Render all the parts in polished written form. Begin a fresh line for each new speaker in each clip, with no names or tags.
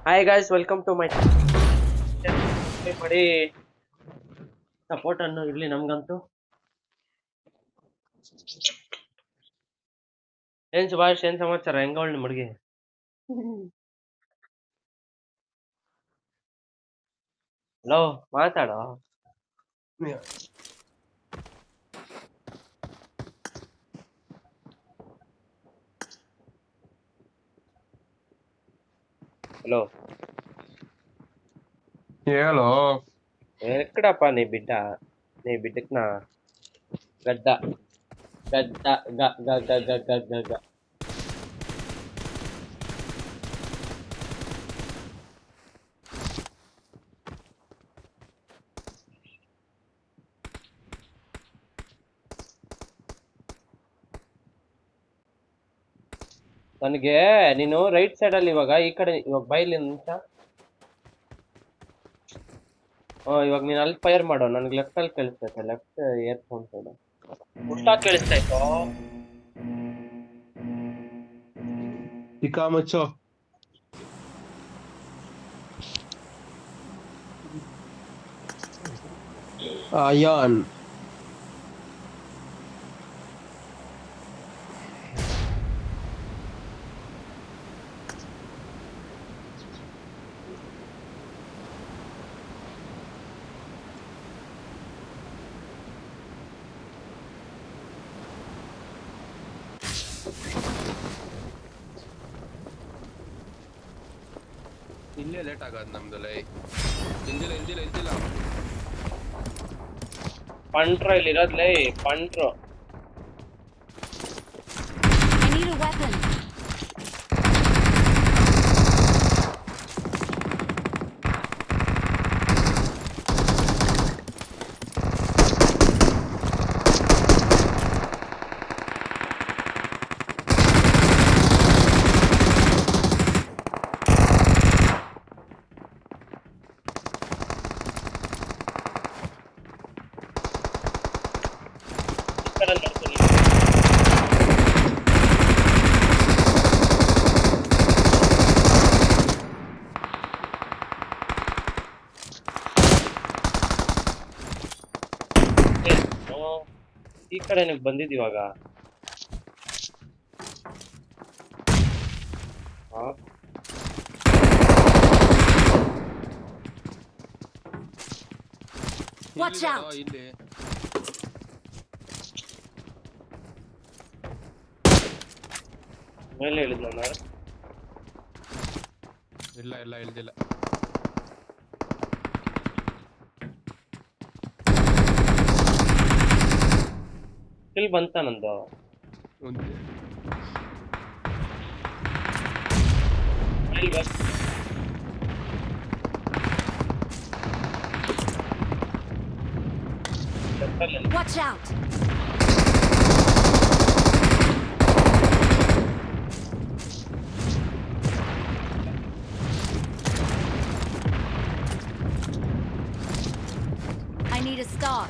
Hi guys, welcome to my ಮಾಡಿ support ಅನ್ನು ಇರ್ಲಿ ನಮ್ಗಂತೂ. ಏನ್ ಸುಭಾಷ್, ಏನ್ ಸಮಾಚಾರ? ಹೆಂಗ ನಿಮ್ಮ ಹುಡುಗಿ? ಹಲೋ, ಮಾತಾಡೋ. హలో
హలో
ఎక్కడప్పా నీ బిడ్డ? నీ బిడ్డకి నా గద్ద గద్ద గ గ గ గ గ గ గ ನನಗೆ ನೀನು ರೈಟ್ ಸೈಡ್ ಅಲ್ಲಿ ಇವಾಗ ಈ ಕಡೆ ಇವಾಗ ಬೈಲಿ ನಿಮಿಷ. ಇವಾಗ ನೀನು ಅಲ್ಲಿ ಫೈರ್ ಮಾಡೋ, ನನಗೆ ಲೆಫ್ಟ್ ಅಲ್ಲಿ ಕೇಳಿಸ್ತೈತೆ. ಲೆಫ್ಟ್ ಇಯರ್ಫೋನ್ ಸೈಡ್ ಉಲ್ಟಾ ಕೇಳಿಸ್ತಾಯ್ತು.
Fica macho. Ayan. ಇಲ್ಲೇ ಲೇಟ್ ಆಗೋದು ನಮ್ದು ಲೈ. ಇಲ್ದಿಲ್ಲ
ಪಂಟ್ರೋ ಇಲ್ಲಿ ಇರೋದ್ಲೇ, ಪಂಟ್ರೋ.
I need a weapon.
ಈ ಕಡೆ ನೀವು ಬಂದಿದ್ದೀವಾಗ
Watch out.
ಇಲ್ಲಿ
ಮೇಲೆ ಹೇಳಿದ್ನ ನಾನು.
ಇಲ್ಲ ಇಲ್ದಿಲ್ಲ.
ಇಲ್ಲಿ ಬಂತ ನಂದು.
Watch out. I need a scar.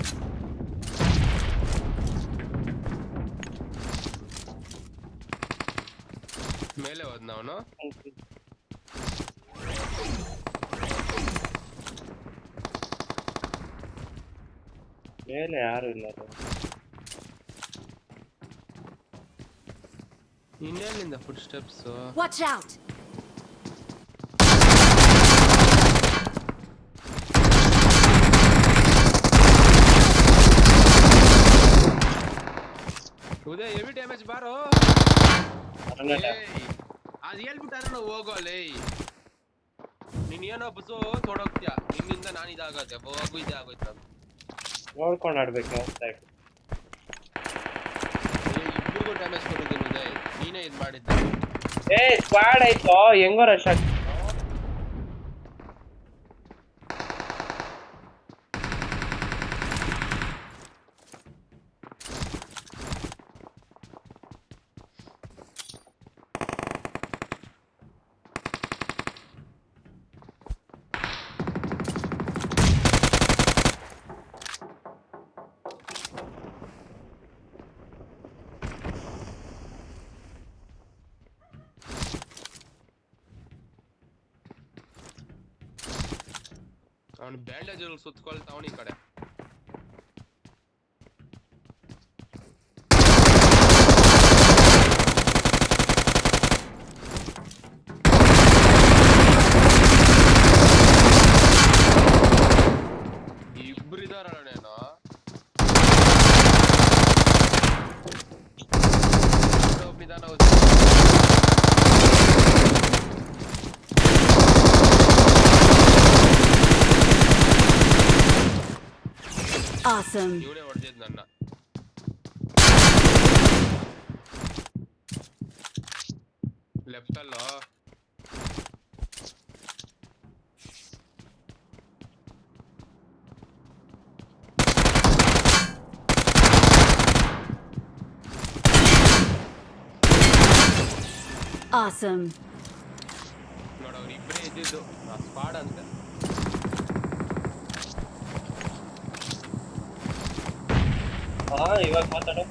ಮೇಲೆ ಹೋದ್ ಅವನು.
ಮೇಲೆ ಯಾರು ಇಲ್ಲ.
ಇನ್ನೆಲ್ಲಿಂದ ಫುಟ್ ಸ್ಟೆಪ್ಸ್?
Watch out.
ಉದಯ ಹೆವಿ ಡ್ಯಾಮೇಜ್ ಬಾರೋ. ಅದು ಹೇಳ್ಬಿಟ್ಟಾರೆ ನಾವು ಹೋಗೋಲೇ. ನೀನ್ ಏನೋ ಬಸ್ಸು ತೊಡೋಗ್ತೀಯ, ನಿನ್ನಿಂದ ನಾನು ಇದಾಗತ್ತೆ, ಹೋಗು ಇದೇ ಆಗೋಯ್ತು.
ನೋಡ್ಕೊಂಡು ಆಡ್ಬೇಕು.
ಇಬ್ಬರಿಗೂ ಡ್ಯಾಮೇಜ್ ಕೊಟ್ಟಿದ್ದೀನಿ ಉದಯ್, ನೀನೇ ಇದು ಮಾಡಿದ್ದ.
ಸ್ಕ್ವಾಡ್ ಆಯ್ತು, ಹೆಂಗೋ ರಶ್ ಆಗ್ತದೆ.
ಅವನು ಬ್ಯಾಂಡೇಜ್ ಸುತ್ಕೊಳ್ತಾವನು ಈ ಕಡೆ. ಇಬ್ರು ಇದಾರಣ್ಣೇನೋ. ಒಬ್ಬಿದಾನ.
Awesome.
ಇವನೇ ಹೊಡೆದಿದ್ ನನ್ನ. ಲೆಫ್ಟ್ ಅಲ್ಲೋ.
Awesome.
ನೋಡ ಅವ್ರು ಇಬ್ಬರೇ ಇದ್ದಿದ್ದು ಸ್ಪಾಡ್ ಅಂತ.
ಇವಾಗ ಮಾತಾಡು.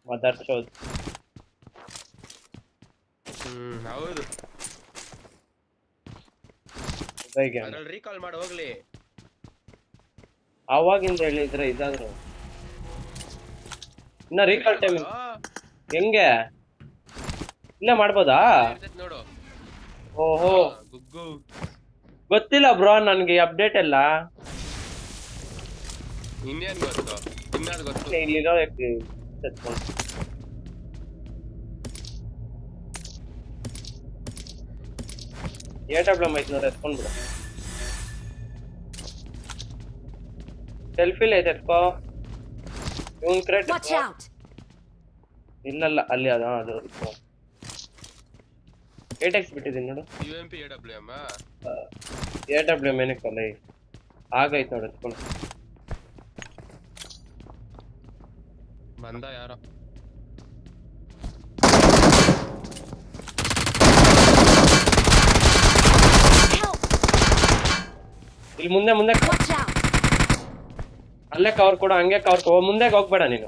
Mother shows.
ಹೌದು.
ಹೇಗೆ
ಅದ್ರಲ್ಲಿ ರೀಕಾಲ್ ಮಾಡಿ ಹೋಗ್ಲಿ.
ಅವಾಗಿಂದ ಹೇಳಿದ್ರೆ ಇದಾದ್ರು ಇನ್ನ ರೀಕಾಲ್ ಟೈಮ್ ಹೆಂಗೆ ಇಲ್ಲ ಮಾಡ್ಬೋದಾ?
ನೋಡು.
ಓಹೋ
ಗುಗ್ಗು
ಗೊತ್ತಿಲ್ಲ ಬ್ರೋ ನನ್ಗೆ ಅಪ್ಡೇಟ್ ಎಲ್ಲ.
ಇನ್ನೇನ್ ಗೊತ್ತು? ಇನ್ನಾದ್ ಗೊತ್ತು.
ಇಲ್ಲಿರೋ AWM ಐತ್ ನೋಡಿ ಎತ್ಕೊಂಡ್ಬಿಡು. ಸೆಲ್ಫಿಲಿ ಐತೆ ಎತ್ಕೋ. ಇವನ್ ಕ್ರೆಟ್
Watch out.
ಇಲ್ಲಲ್ಲ ಅಲ್ಲಿ ಅದು 8x ಬಿಟ್ಟಿದ್ದೀನಿ ನೋಡು.
UMP AWM
AWM ಏನಕ್ಕಲ್ಲ ಆಗೈತ್ ನೋಡಿ ಎತ್ಕೊಂಡು.
ಬಂದ ಯಾರೋ.
Help.
ಇಲ್ಲಿ ಮುಂದೆ
Watch out.
ಅಲ್ಲೇ ಕವರ್ ಕೊಡು. ಹಂಗೆ ಕವರ್ ಕೊಡು. ಮುಂದೆ ಹೋಗ್ಬೇಡ ನೀನು.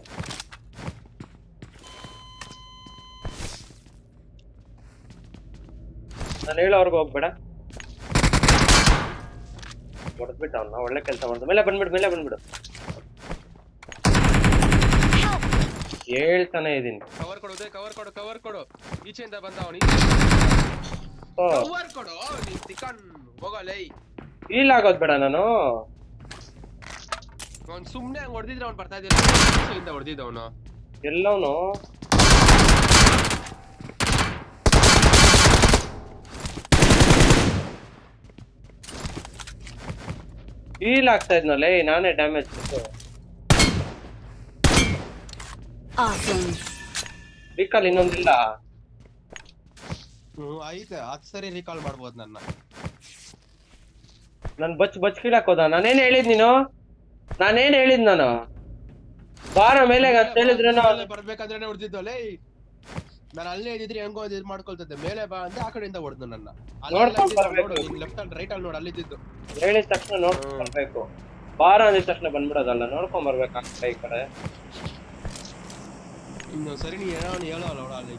ನಾನು ಹೇಳೋರ್ಗೆ ಹೋಗ್ಬೇಡ. ಹೊಡೆದ್ಬಿಟ್ಟ ಅವ್ನ. ಒಳ್ಳೆ ಕೆಲಸ ಮಾಡ್ದ. ಮೇಲೆ ಬಂದ್ಬಿಡು. ಹೇಳ್ತಾನೆ ಇದೀನಿ.
ಕವರ್ ಕೊಡು. ಈಚೆಯಿಂದ ಬಂದ ಅವನು. ಕವರ್ ಕೊಡು. ನೀನ್ ತಿಕ್ಕನ್ ಹೋಗಲೇ.
ಇಲ್ಲ ಆಗೋದ್ ಬೇಡ ನಾನು.
ಅವ್ನು ಸುಮ್ನೆ ಹಂಗ್ ಹೊಡೆದಿದ್ರೆ ಅವ್ನು ಬರ್ತಾ ಇದ್ದ. ಹೊಡೆದಿದ್ದ ಅವನು
ಎಲ್ಲವನು ಹೀಲ್ ಆಗ್ತಾ ಇದ್ನಲ್ಲೇ ನಾನೇ ಡ್ಯಾಮೇಜ್.
Awesome.
ರೀಕಾಲ್ ಇನ್ನೊಂದಿಲ್ಲ.
ಐತೆ 10 ಸರಿ ರೀಕಾಲ್ ಮಾಡ್ಬೋದು ನನ್ನ.
ನನ್ ಬಚ್ ಕೀಳಾಕೋದ. ನಾನೇನ್ ಹೇಳಿದ್ ನಾನು ಬಾರ ಮೇಲೆ ಅಂತ ಹೇಳಿದ್ರೆ
ಬರ್ಬೇಕಾದ್ರೆ ಹೊಡೆದಿದ್ದಲ್ಲೇ. ನಾನು ಅಲ್ಲೇ ಇದ್ದಿದ್ರೆ ಹೆಂಗೋ ಇದು ಮಾಡ್ಕೊಳ್ತಿದ್ದೆ. ಮೇಲೆ ಬಾ ಅಂತ ಆ ಕಡೆಯಿಂದ ಹೊಡೆದು ನನ್ನ. ಲೆಫ್ಟ್ ಅಂಡ್ ರೈಟ್ ಅಲ್ಲಿ ನೋಡು ಅಲ್ಲಿದ್ದು.
ಹೇಳಿದ ತಕ್ಷಣ ನೋಡ್ಕೊಂಡ್ ಬರ್ಬೇಕು. ಬಾರ ಅಂದಿದ ತಕ್ಷಣ ಬಂದ್ಬಿಡೋದಲ್ಲ, ನೋಡ್ಕೊಂಡ್ ಬರ್ಬೇಕಾಗ್ತದೆ ಈ ಕಡೆ.
ಇನ್ನೊಂದ್ ಸರಿ ನೀ ಹೇಳೋ ನೋಡ ಅಲ್ಲಿ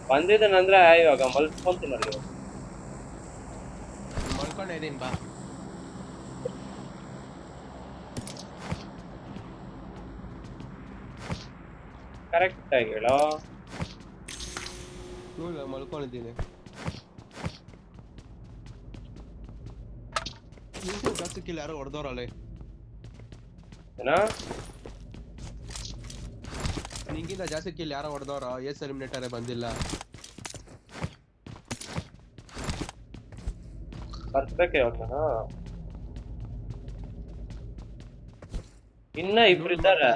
ಬಂದಿದ್ದೇನಂದ್ರೆ ಇವಾಗ ಮಲ್ಕೊಂತೀನಲ್ಲಿ.
ಮಲ್ಕೊಂಡೇ ಇದೀನಿ ಬಾ.
ಕರೆಕ್ಟ್ ಆಗಿ ಹೇಳೋ.
ಮಲ್ಕೊಂಡಿದ್ದೀನಿ. ಜಾಸ್ತಿ ಕಿಲ್ ಯಾರು ಹೊಡೆದವ್ರಲ್ಲೇ.
ಏನಾ
ನಿಂಗಿಂತ ಜಾಸ್ತಿ ಕಿಲ್ ಯಾರೋ ಹೊಡೆದವ್ರ. ಎಸ್ ಎಲಿಮಿನೇಟರೇ ಬಂದಿಲ್ಲ.
ಬರ್ಬೇಕೆ ಇವಾಗ ನಾನು ಇನ್ನ ಇಬ್ರು ಇದ್ದಾರೆ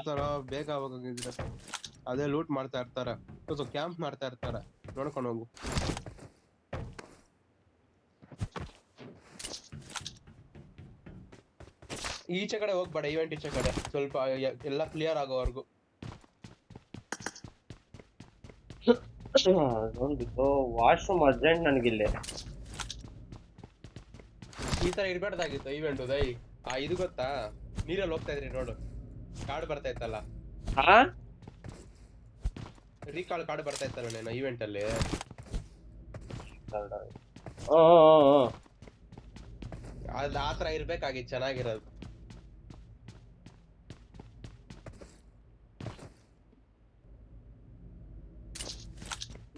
ಬೇಗ ಹೋಗಿದ್ರೆ ಅದೇ ಲೂಟ್ ಮಾಡ್ತಾ ಇರ್ತಾರ ಕ್ಯಾಂಪ್ ಮಾಡ್ತಾ ಇರ್ತಾರ ನೋಡ್ಕೊಂಡು ಹೋಗು ಈಚೆ ಕಡೆ ಹೋಗ್ಬೇಡ ಇವೆಂಟ್ ಈಚೆ ಕಡೆ ಸ್ವಲ್ಪ ಎಲ್ಲ ಕ್ಲಿಯರ್ ಆಗೋವರೆಗೂ
ಒಂದಿತ್ತು ವಾಶ್ರೂಮ್ ಅರ್ಜೆಂಟ್ ನನಗಿಲ್ಲಿ
ಈ ತರ ಇರ್ಬಾರ್ದಾಗಿತ್ತು ಇವೆಂಟ್ ದೈ ಇದು ಗೊತ್ತಾ ನೀರಲ್ಲಿ ಹೋಗ್ತಾ ಇದ್ರಿ ನೋಡು ಕಾರ್ಡ್ ಬರ್ತಾ ಇತ್ತಲ್ಲ
ಹಾ
ರೀಕಾಲ್ ಕಾರ್ಡ್ ಬರ್ತಾ ಇತ್ತಲ್ಲ ನೀನು ಇವೆಂಟ್ ಅಲ್ಲಿ ಅದ್ ಆತರ ಇರ್ಬೇಕಾಗಿತ್ತು ಚೆನ್ನಾಗಿರೋದು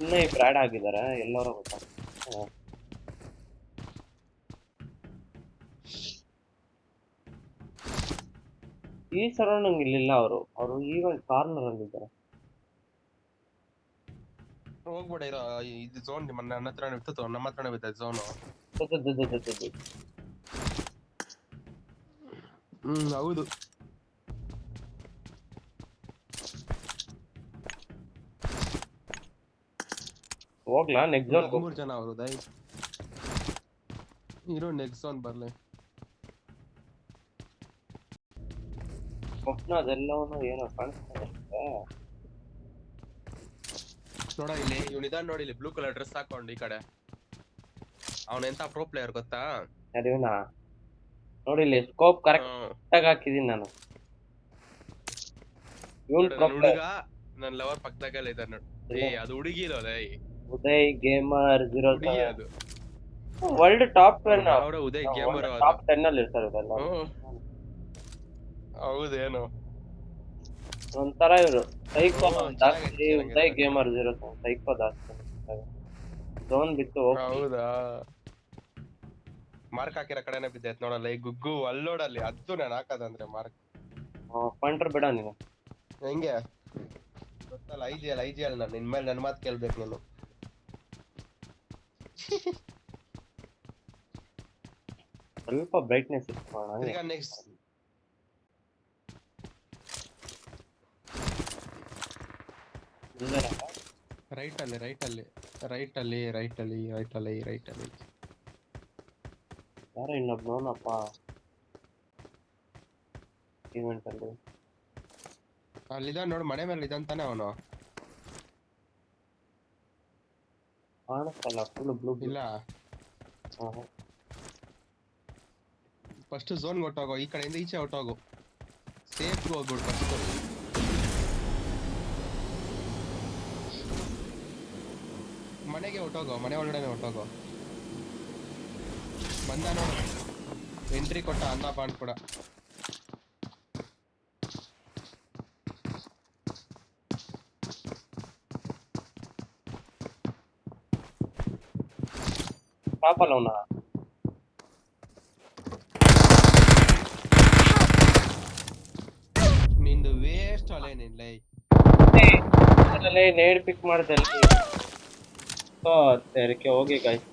ಇನ್ನ ಈ ಬ್ರಾಡ್ ಆಗಿದಾರೆ ಎಲ್ಲರೂ ಗೊತ್ತಾ ಈ ಸರೌಂಡಿಂಗ್ ಇಲ್ಲಿಲ್ಲ ಅವರು ಈವೆಂಟ್ ಕಾರ್ನರ್ ಅಲ್ಲಿ ಇದ್ದಾರೆ
ಹೋಗ್ಬೇಡ ಇರೋ ಇದು ಝೋನ್ ನನ್ನ ಹತ್ರನೇ ಇತ್ತು ನಮ್ಮ ಹತ್ರನೇ ಬಿದ್ದ ಝೋನು ಹೌದು
ಹೋಗ್ಲಾ ನೆಕ್ಸ್ಟ್ ಝೋನ್
3 ಜನ ಅವರು ದೈ ಇರೋ ನೆಕ್ಸ್ಟ್ ಝೋನ್ ಬರ್ಲಿ
ಸ್ವಪ್ನ ಅದೆಲ್ಲವೂ ಏನೋ ಕಾಣಿಸ್ತಾ
ನೋಡ ಇಲ್ಲಿ ಇವನಿದಾನ್ ನೋಡಿ ಇಲ್ಲಿ ಬ್ಲೂ ಕಲರ್ ಡ್ರೆಸ್ ಹಾಕೊಂಡು ಈ ಕಡೆ ಅವನ ಎಂತ ಪ್ರೋ ಪ್ಲೇಯರ್ ಗೊತ್ತಾ
ಅದೇನಾ ನೋಡಿ ಇಲ್ಲಿ ಸ್ಕೋಪ್ ಕರೆಕ್ಟ್ ಆಗಿ ಹಾಕಿದೀನಿ ನಾನು
ಹುಡುಗ ನನ್ನ ಲವರ್ ಪಕ್ಕದಾಗಲ್ಲ ಇದಾರೆ ನೋಡಿ ಅದು ಹುಡುಗಿ ಇಲ್ಲ
ಉದಯ್ ಗೇಮರ್ 0
ಅದು
ವರ್ಲ್ಡ್ ಟಾಪ್ 10
ಅವರ ಉದಯ್ ಗೇಮರ್
ಟಾಪ್ 10 ಅಲ್ಲಿ ಇರ್ತಾರೆ ಇದೆಲ್ಲ
ಹೌದೇನು
ಒಂಥರ ಇವರು ಸೈಕೋ ಜಾಸ್ತಿ ಉದಯ್ ಗೇಮರ್ 0 ಸೈಕೋ ಜಾಸ್ತಿ ಝೋನ್ ಬಿಟ್ಟು
ಹೌದಾ ಮಾರ್ಕ್ ಹಾಕಿರೋ ಕಡೆನೇ ಬಿದ್ದೈತ್ ನೋಡಲ್ಲ ಈ ಗುಗ್ಗು ಅಲ್ಲೋಡಲ್ಲಿ ಅದು ನಾನು ಹಾಕದಂದ್ರೆ ಮಾರ್ಕ್
ಪಾಯಿಂಟರ್ ಬಿಡ ನೀನು
ಹೆಂಗೆ ಗೊತ್ತಲ್ಲ ಐಜಿಎಲ್ ನಾನು ಇನ್ಮೇಲೆ ನನ್ನ ಮಾತು ಕೇಳ್ಬೇಕು ನೀನು
ಸ್ವಲ್ಪ ಬ್ರೈಟ್ನೆಸ್ ಇಟ್ಕೊಳ್ಳೋಣ
ಈಗ ನೆಕ್ಸ್ಟ್ ರೈಟ್ ಅಲ್ಲಿ
ಯಾರೋ ಇನ್ನೊಬ್ನಪ್ಪ ಇವೆಂಟ್ ಅಲ್ಲಿ
ಅಲ್ಲಿದ ನೋಡು ಮನೆ ಮೇಲೆ ಇದಂತಾನೆ ಅವನು
ಕಾಣಿಸ್ತಲ್ಲ ಫುಲ್ ಬ್ಲೂ
ಇಲ್ಲ ಫಸ್ಟ್ ಝೋನ್ ಹೊಟ್ಟೋಗೋ ಈ ಕಡೆಯಿಂದ ಈಚೆ ಹೊಟ್ಟೋಗು ಸೇಫ್ ಹೋಗ್ಬಿಡು ಫಸ್ಟ್ ಮನೆಗೆ ಹೊಟ್ಟೋಗೋ ಮನೆ ಒಳಗಡೆ ಹೊಟ್ಟೋಗೋ ಬಂದ ನೋಡು ಎಂಟ್ರಿ ಕೊಟ್ಟ ಅನ್ನ ಬಾಂಡ್ ಕೂಡ
ಪಾಪಲ್ಲ ಅವನ
ನಿಂದು ವೇಸ್ಟ್ ಅಲ್ಲೇ ನಿನ್
ನೇಡ್ ಪಿಕ್ ಮಾಡ್ದೆ ತೆರಕೆ ಹೋಗಿ ಗಾಯ್ಸ್